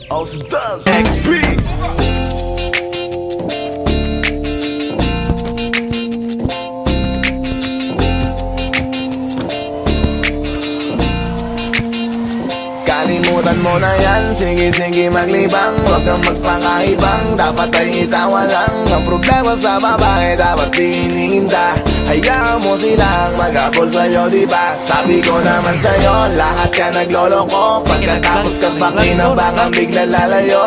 Ausdal XP. Kalimutan mo na yan, sige maglibang. Huwag kang magpakaibang, dapat ay itawa lang. Ang problema sa babae, dapat tinihinda. Hayaan mo silang mag-abol sa'yo, diba? Sabi ko naman sa'yo, lahat ka nagloloko. Pagkatapos ka pakinabang, bigla lalayo.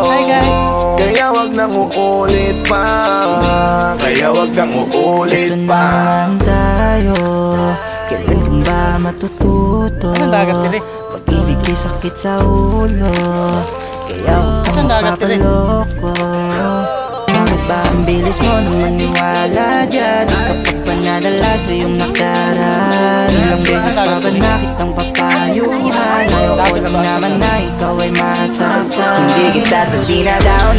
Hi guys. Kaya wag nang uulit pa. Kaya wag nang uulit Ito pa. naman tayo, kailan ka ba matututo? Saan dagat ka rin? Pag-ibig ay sakit sa ulo, kaya huwag kang Saan dagat ka rin? mapapaloko. Bakit ba ang bilis mo nang maniwala dyan? Di ka pa panadala sa iyong nakaraan. Ilang beses pa ba nakitang papayuhan? Ayaw ko lang naman na ikaw ay masaktan. Hindi kita sa di na down.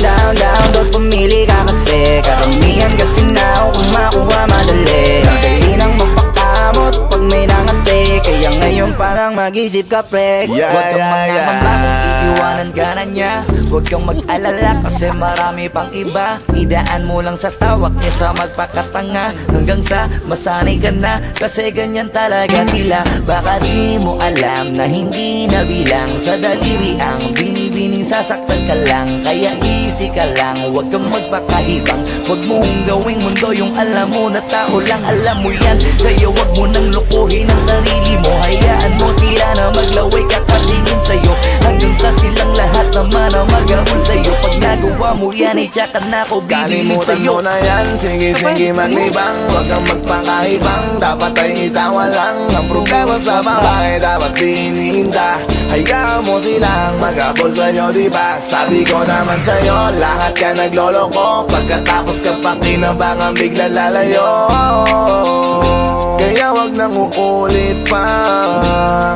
Doon pumili ka kasi karamihan kasi na kung makuha madali. Dali nang mapakamot pag may nangante. Kaya ngayon parang mag-isip ka pre. Huwag kang mangangamba kung iiwanan ka na niya. Huwag kang mag-alala kasi marami pang iba. Idaan mo lang sa tawak niya sa magpakatanga. Hanggang sa masanay ka na, kasi ganyan talaga sila. Baka di mo alam na hindi nabilang sa daliri ang binibining sasaktan ka lang. Kaya easy ka lang, huwag kang magpakaibang. Huwag mong gawing mundo yung alam mo na tao lang alam mo yan. Kaya huwag mo nang lukuhin ang sarili mo. Hayaan mo sila na maglaway kakatingin sa'yo. Hanggang sa silang lahat naman ang mag-abol sa'yo. Pag nagawa mo yan ay tsaka na ako bibilib Kalimutan sa'yo. mo na yan, sige maglibang. Huwag kang magpakaibang, dapat ay itawa lang. Ang problema sa babae, dapat tinihinda. Hayaan mo silang mag-abol sa'yo, diba? Sabi ko naman sa'yo, lahat ka nagloloko. Pagkatapos ka pakinabang, bigla lalayo. Kaya wag nang uulit pa.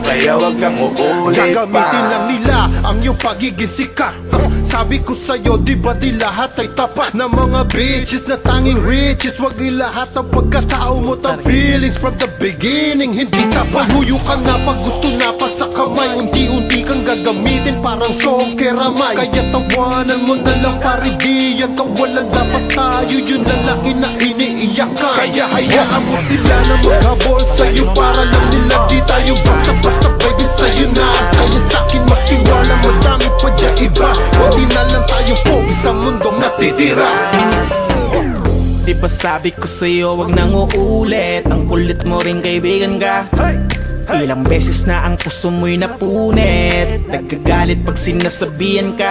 Kaya wag nang uulit pa. Gagamitin lang nila ang iyong pagiging sikat. Sabi ko sa'yo, di ba di lahat ay tapat na mga bitches na tanging riches? Wag ilahat ang pagkatao mo, the feelings from the beginning. Hindi sapat, huyo ka na pag gusto na pa sa kamay. Unti-unti kang gagamitin parang songkeramay. Kaya tawanan mo na lang pare, di yan kawalan. Dapat tayo yun lalaki na iniiyakan. Kaya hayaan mo sila na maghabol sa'yo. Para lang nila di tayo basta-basta pwede sa'yo na. Kaya sa'kin magtiwala, madami pa dyan iba. Hindi na lang tayo pogi sa mundong natitira. Di ba sabi ko sa'yo wag nang uulit. Ang kulit mo rin kaibigan ka. Ilang beses na ang puso mo'y napunit. Nagkagalit pag sinasabihan ka.